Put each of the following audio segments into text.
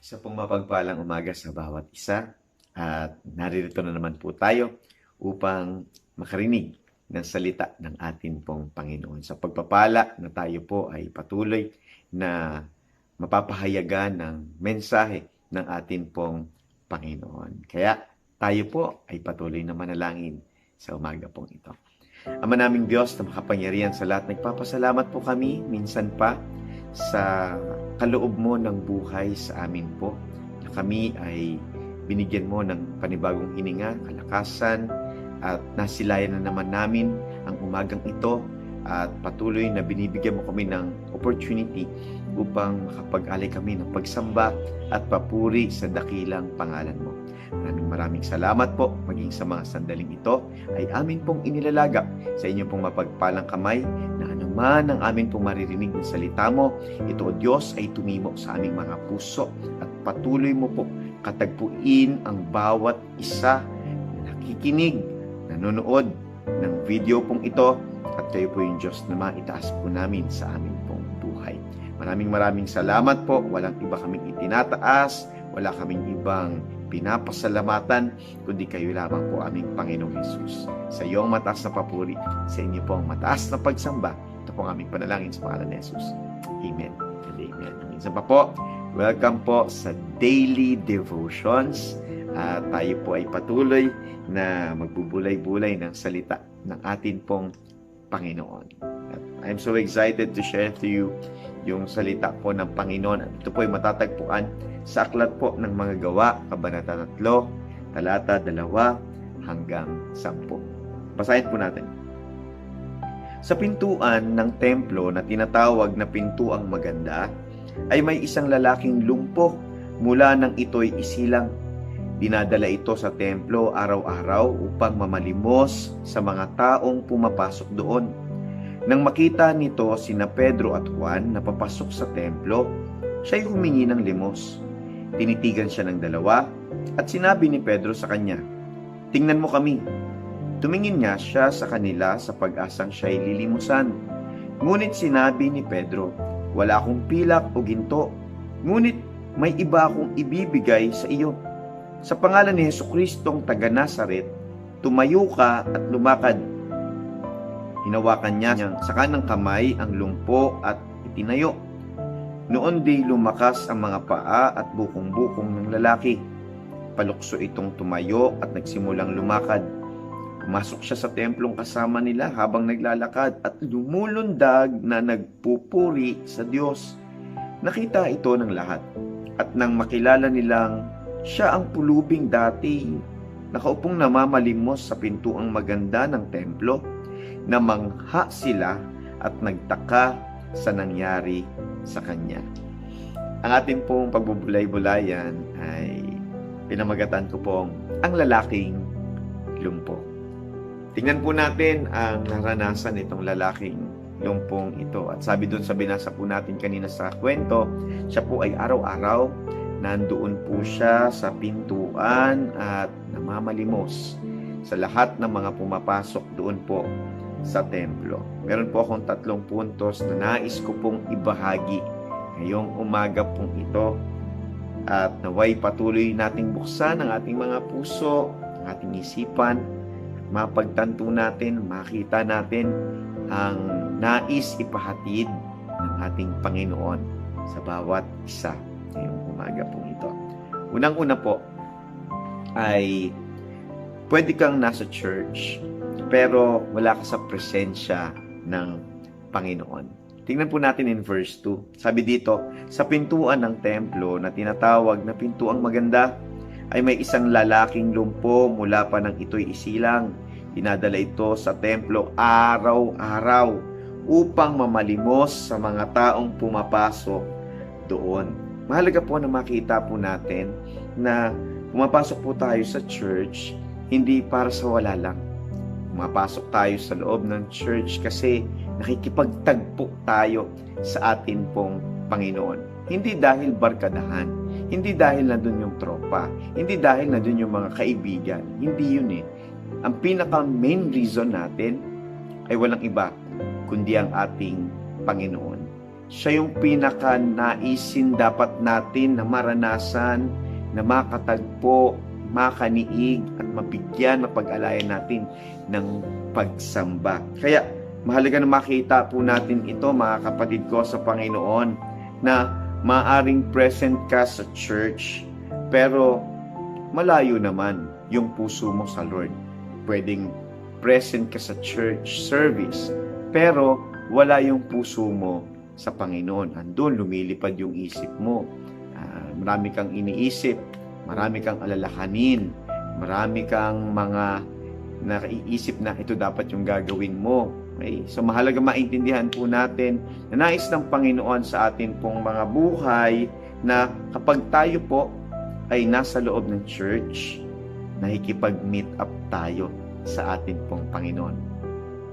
Isa pong mapagpalang umaga sa bawat isa at naririto na naman po tayo upang makarinig ng salita ng ating pong Panginoon. Sa pagpapala na tayo po ay patuloy na mapapahayagan ng mensahe ng ating pong Panginoon. Kaya tayo po ay patuloy na manalangin sa umaga pong ito. Ama naming Diyos na makapangyarihan sa lahat, nagpapasalamat po kami minsan pa sa kaloob mo ng buhay sa amin po, na kami ay binigyan mo ng panibagong hininga, kalakasan, at nasilayan na naman namin ang umagang ito at patuloy na binibigyan mo kami ng opportunity upang makapag-alay kami ng pagsamba at papuri sa dakilang pangalan mo. Maraming salamat po. Maging sa mga sandaling ito ay amin pong inilalagak sa inyo pong mapagpalang kamay na anuman ang amin pong maririnig ng salita mo, ito o Diyos ay tumimo sa aming mga puso at patuloy mo po katagpuin ang bawat isa na nakikinig, nanonood ng video pong ito at kayo po yung Diyos na maitaas po namin sa aming pong buhay. Maraming salamat po. Walang iba kaming itinataas, wala kaming ibang pinapasalamatan, kundi kayo lamang po aming Panginoong Jesus. Sa iyong mataas na papuri, sa inyo pong mataas na pagsamba, ito pong aming panalangin sa pangalan ni Jesus. Amen and amen. Minsan pa po, welcome po sa Daily Devotions. Tayo po ay patuloy na magbubulay-bulay ng salita ng atin pong Panginoon. At I'm so excited to share to you yung salita po ng Panginoon. At ito po ay matatagpuan sa aklat po ng mga gawa, Kabanata 3, talata 2 hanggang 10. Basahin po natin. Sa pintuan ng templo na tinatawag na Pintuang Maganda, ay may isang lalaking lumpo mula nang ito'y isilang. Dinadala ito sa templo araw-araw upang mamalimos sa mga taong pumapasok doon. Nang makita nito sina Pedro at Juan na papasok sa templo, siya'y humingi ng limos. Tinitigan siya ng dalawa at sinabi ni Pedro sa kanya, "Tingnan mo kami." Tumingin nga siya sa kanila sa pag-asang siya'y lilimusan. Ngunit sinabi ni Pedro, "Wala akong pilak o ginto, ngunit may iba akong ibibigay sa iyo. Sa pangalan ni Jesucristong taga Nazaret, tumayo ka at lumakad." Hinawakan niya sa kanang kamay ang lumpo at itinayo. Noon di lumakas ang mga paa at bukong-bukong ng lalaki. Palukso itong tumayo at nagsimulang lumakad. Pumasok siya sa templong kasama nila habang naglalakad at lumulundag na nagpupuri sa Diyos. Nakita ito ng lahat at nang makilala nilang siya ang pulubing dati nakaupong namamalimos sa Pintuang Maganda ng templo, namangha sila at nagtaka sa nangyari sa kanya. Ang ating pong pagbubulay-bulayan ay pinamagatan ko pong ang lalaking lumpo. Tingnan po natin ang naranasan nitong lalaking lumpong ito. At sabi doon sa binasa po natin kanina sa kwento, siya po ay araw-araw nandoon po siya sa pintuan at namamalimos sa lahat ng mga pumapasok doon po sa templo. Meron po akong 3 puntos na nais ko pong ibahagi ngayong umaga pong ito at naway patuloy nating buksan ang ating mga puso, ang ating isipan, mapagtanto natin, makita natin ang nais ipahatid ng ating Panginoon sa bawat isa ngayong umaga pong ito. Unang-una po ay pwede kang nasa church pero wala ka sa presensya ng Panginoon. Tingnan po natin in verse 2. Sabi dito, sa pintuan ng templo na tinatawag na Pintuang Maganda, ay may isang lalaking lumpo mula pa nang ito'y isilang. Dinadala ito sa templo araw-araw upang mamalimos sa mga taong pumapasok doon. Mahalaga po na makita po natin na pumapasok po tayo sa church hindi para sa wala lang. Pumapasok tayo sa loob ng church kasi nakikipagtagpo tayo sa atin pong Panginoon. Hindi dahil barkadahan, hindi dahil nandun yung tropa, hindi dahil nandun yung mga kaibigan, hindi yun eh. ang pinaka-main reason natin ay walang iba kundi ang ating Panginoon. Siya yung pinaka-naisin dapat natin na maranasan, na makatagpo, makaniig at mabigyan, mapag-alayan natin ng pagsamba. Kaya mahalaga na makita po natin ito, mga kapatid ko sa Panginoon, na maaring present ka sa church pero malayo naman yung puso mo sa Lord. Pwedeng present ka sa church service pero wala yung puso mo sa Panginoon. Andun, lumilipad yung isip mo. Marami kang iniisip, marami kang alalahanin, marami kang mga naiisip na ito dapat yung gagawin mo. Okay? So mahalaga maintindihan po natin na nais ng Panginoon sa atin pong mga buhay na kapag tayo po ay nasa loob ng church, nakikipag-meet up tayo sa atin pong Panginoon.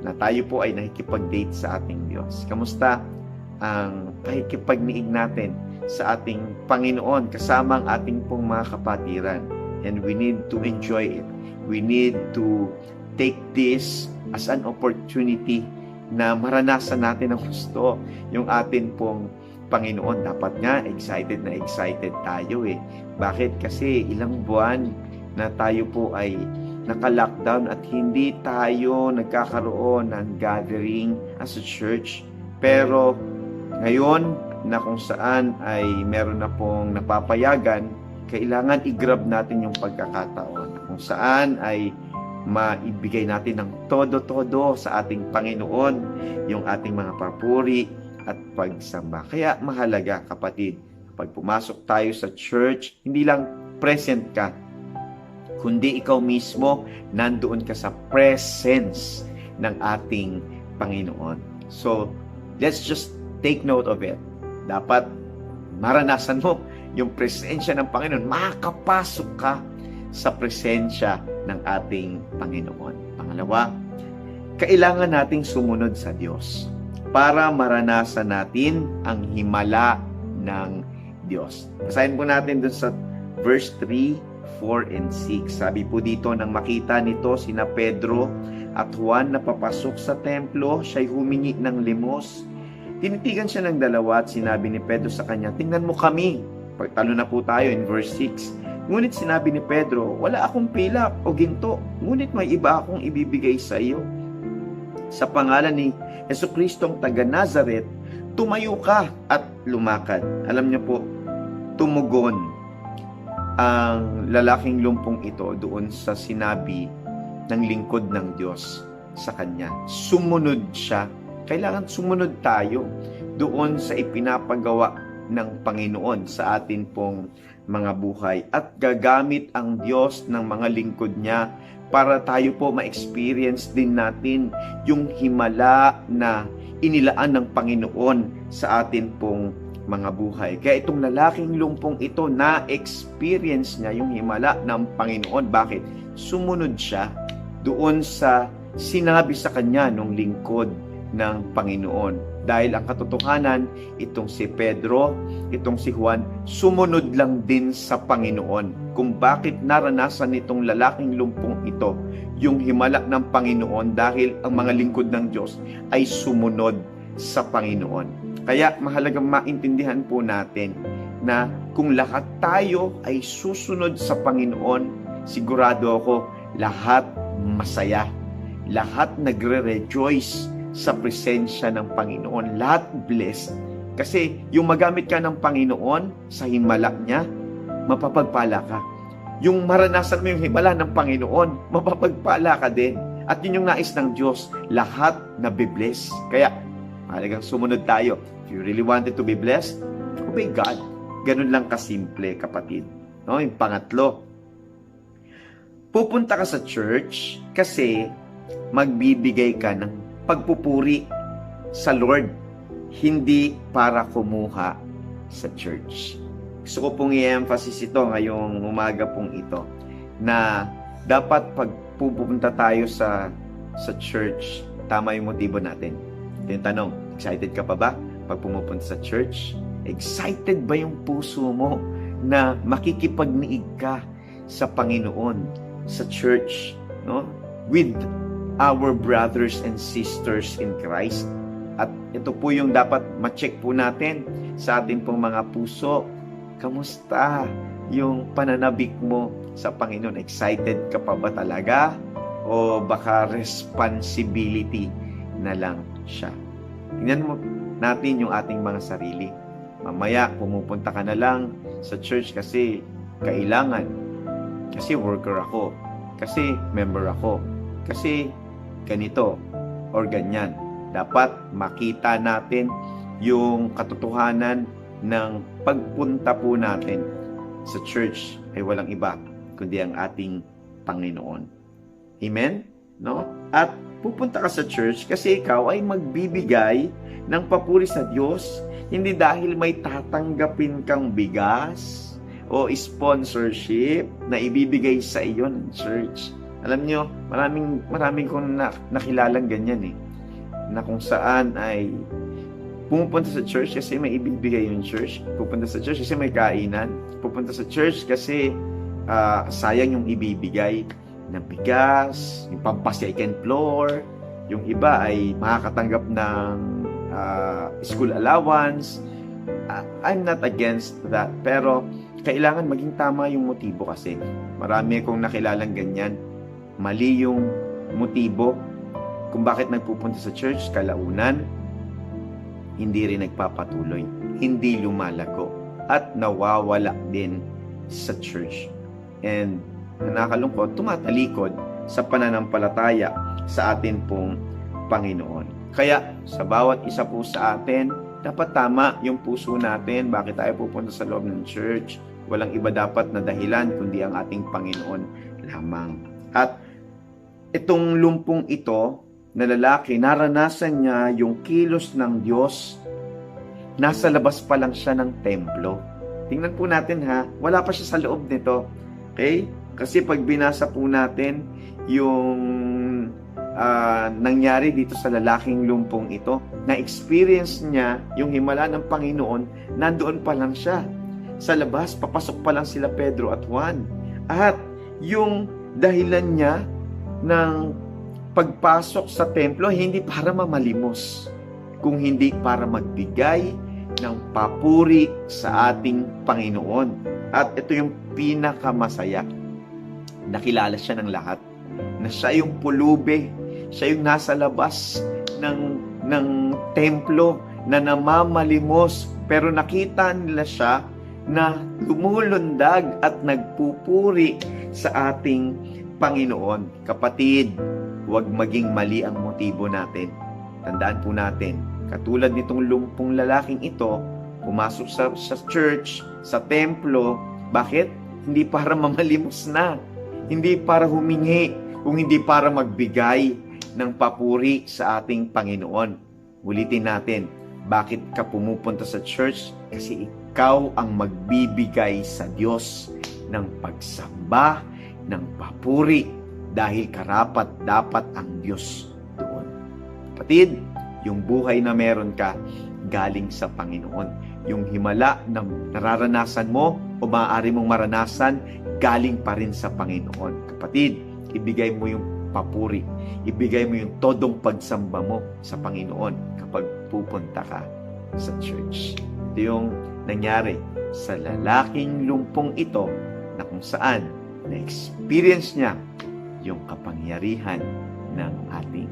Na tayo po ay nakikipag-date sa ating Diyos. Kamusta ang pakikipagniig natin sa ating Panginoon kasama ang ating pong mga kapatiran? And we need to enjoy it. We need to take this as an opportunity na maranasan natin ang gusto yung atin pong Panginoon. Dapat nga excited na excited tayo eh. Bakit? Kasi ilang buwan na tayo po ay naka-lockdown at hindi tayo nagkakaroon ng gathering as a church. Pero ngayon na kung saan ay meron na pong napapayagan, kailangan i-grab natin yung pagkakataon. Kung saan ay maibigay natin ng todo-todo sa ating Panginoon, yung ating mga papuri at pagsamba. Kaya mahalaga, kapatid, pag pumasok tayo sa church, hindi lang present ka, kundi ikaw mismo nandoon ka sa presence ng ating Panginoon. So, let's just take note of it. Dapat maranasan mo yung presensya ng Panginoon. Makakapasok ka sa presensya ng ating Panginoon. Pangalawa, kailangan nating sumunod sa Diyos para maranasan natin ang himala ng Diyos. Basahin po natin dun sa verse 3, 4, and 6. Sabi po dito, nang makita nito sina Pedro at Juan na papasok sa templo, siya'y humingi ng limos. Tinitigan siya ng dalawa at sinabi ni Pedro sa kanya, tingnan mo kami. Pagtalo na po tayo in verse 6. Ngunit sinabi ni Pedro, wala akong pilak o ginto, ngunit may iba akong ibibigay sa iyo. Sa pangalan ni Jesucristong taga Nazaret, tumayo ka at lumakad. Alam niyo po, tumugon ang lalaking lumpong ito doon sa sinabi ng lingkod ng Diyos sa kanya. Sumunod siya. Kailangan sumunod tayo doon sa ipinapagawa ng Panginoon sa atin pong mga buhay. At gagamit ang Diyos ng mga lingkod niya para tayo po ma-experience din natin yung himala na inilaan ng Panginoon sa atin pong mga buhay. Kaya itong lalaking lumpong ito, na-experience niya yung himala ng Panginoon. Bakit? Sumunod siya doon sa sinabi sa kanya nung lingkod ng Panginoon. Dahil ang katotohanan, itong si Pedro, itong si Juan, sumunod lang din sa Panginoon. Kung bakit naranasan nitong lalaking lumpong ito yung himala ng Panginoon dahil ang mga lingkod ng Diyos ay sumunod sa Panginoon. Kaya mahalagang maintindihan po natin na kung lahat tayo ay susunod sa Panginoon, sigurado ako lahat masaya, lahat nagre-rejoice sa presensya ng Panginoon, lahat blessed. Kasi yung magamit ka ng Panginoon sa himala niya, mapapagpala ka. Yung maranasan mo yung himala ng Panginoon, mapapagpala ka din. At yun yung nais ng Diyos, lahat na be-bless. Kaya mahalagang sumunod tayo. If you really wanted to be blessed, obey God. Ganun lang kasimple, kapatid. No? Yung pangatlo, pupunta ka sa church kasi magbibigay ka ng pagpupuri sa Lord, hindi para kumuha sa church. Gusto ko pong i-emphasize ito ngayong umaga pong ito, na dapat pag pupunta tayo sa church, tama yung motibo natin. Ito yung tanong, excited ka pa ba pag pumupunta sa church? Excited ba yung puso mo na makikipagniig ka sa Panginoon, sa church? No? with our brothers and sisters in Christ. At ito po yung dapat ma-check po natin sa ating pong mga puso. Kamusta yung pananabik mo sa Panginoon? Excited ka pa ba talaga? O baka responsibility na lang siya? Tingnan mo natin yung ating mga sarili. Mamaya, pumupunta ka na lang sa church kasi kailangan. Kasi worker ako. Kasi member ako. Kasi ganito or ganyan. Dapat makita natin yung katotohanan ng pagpunta po natin sa church ay walang iba kundi ang ating Panginoon. Amen? No? At pupunta ka sa church kasi ikaw ay magbibigay ng papuri sa Diyos, hindi dahil may tatanggapin kang bigas o sponsorship na ibibigay sa iyo ng church. Alam nyo, maraming kong nakilalang ganyan na kung saan ay pumupunta sa church kasi may ibibigay yung church, pupunta sa church kasi may kainan, pupunta sa church kasi sayang yung ibibigay na bigas, yung pampasecond floor, yung iba ay makakatanggap ng school allowance. I'm not against that, pero kailangan maging tama yung motibo kasi. Marami kong nakilalang ganyan. Mali yung motibo kung bakit nagpupunta sa church, kalaunan, hindi rin nagpapatuloy, hindi lumalago, at nawawala din sa church. And nakakalungkot, tumatalikod sa pananampalataya sa atin pong Panginoon. Kaya sa bawat isa po sa atin, dapat tama yung puso natin. Bakit tayo pupunta sa loob ng church? Walang iba dapat na dahilan kundi ang ating Panginoon lamang. At itong lumpong ito na lalaki, naranasan niya yung kilos ng Diyos. Nasa labas pa lang siya ng templo. Tingnan po natin wala pa siya sa loob nito. Okay? Kasi pag binasa po natin yung nangyari dito sa lalaking lumpong ito, na-experience niya yung himala ng Panginoon, nandoon pa lang siya. Sa labas, papasok pa lang sila Pedro at Juan. At yung dahilan niya ng pagpasok sa templo, hindi para mamalimos, kung hindi para magbigay ng papuri sa ating Panginoon. At ito yung pinakamasaya. Nakilala siya ng lahat na siya yung pulube, siya yung nasa labas ng templo na namamalimos, pero nakita nila siya na lumulundag at nagpupuri sa ating Panginoon. Kapatid, huwag maging mali ang motibo natin. Tandaan po natin, katulad nitong lumpong lalaking ito, pumasok sa church, sa templo. Bakit? Hindi para mamalimos na. Hindi para humingi, kung hindi para magbigay ng papuri sa ating Panginoon. Ulitin natin, bakit ka pumupunta sa church? Kasi ikaw ang magbibigay sa Diyos ng pagsamba, ng papuri, dahil karapat dapat ang Diyos doon. Kapatid, yung buhay na meron ka, galing sa Panginoon. Yung himala na nararanasan mo o maaari mong maranasan, galing pa rin sa Panginoon. Kapatid, ibigay mo yung papuri. Ibigay mo yung todong pagsamba mo sa Panginoon kapag pupunta ka sa church. Ito yung nangyari sa lalaking lumpong ito na kung saan na-experience niya yung kapangyarihan ng ating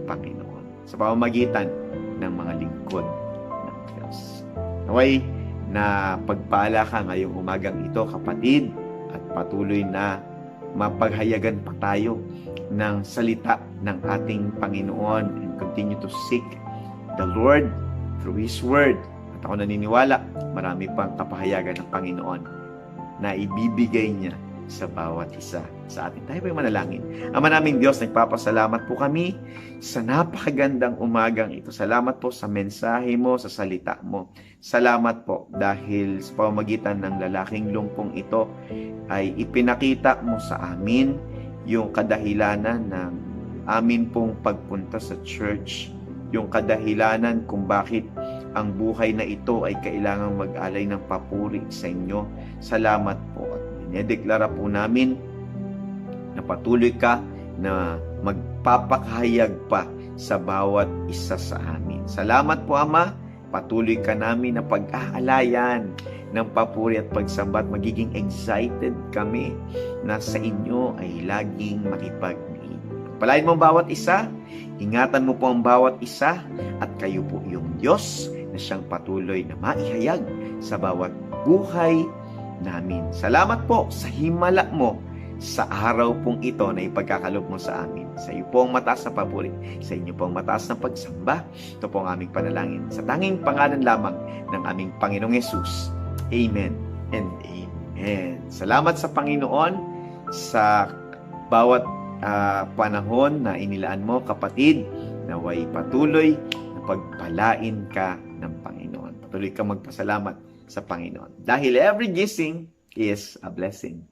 Panginoon sa pamamagitan ng mga lingkod ng Diyos. Naway na pagpala ka ngayong umagang ito, kapatid, at patuloy na mapaghayagan pa tayo ng salita ng ating Panginoon and continue to seek the Lord through His Word. At ako naniniwala, marami pang kapahayagan ng Panginoon na ibibigay niya sa bawat isa sa atin. Tayo po'y manalangin. Ama naming Diyos, nagpapasalamat po kami sa napakagandang umagang ito. Salamat po sa mensahe mo, sa salita mo. Salamat po dahil sa pamamagitan ng lalaking lumpong ito ay ipinakita mo sa amin yung kadahilanan ng amin pong pagpunta sa church. Yung kadahilanan kung bakit ang buhay na ito ay kailangang mag-alay ng papuri sa inyo. Salamat po. At dinedeklara po namin na patuloy ka na magpapakahayag pa sa bawat isa sa amin. Salamat po, Ama. Patuloy ka namin na pag-aalayan ng papuri at pagsamba at magiging excited kami na sa inyo ay laging makipag-meet. Palain mo ang bawat isa, ingatan mo po ang bawat isa, at kayo po yung Diyos na siyang patuloy na maihayag sa bawat buhay namin. Salamat po sa himala mo sa araw pong ito na ipagkakalob mo sa amin. Sa iyo po ang mataas na papuri, sa inyo po ang mataas na pagsamba. Ito po ang aming panalangin sa tanging pangalan lamang ng aming Panginoong Yesus. Amen and amen. Salamat sa Panginoon sa bawat panahon na inilaan mo, kapatid, naway patuloy na pagpalain ka ng Panginoon. Patuloy ka magpasalamat sa Panginoon. Dahil every gising is a blessing.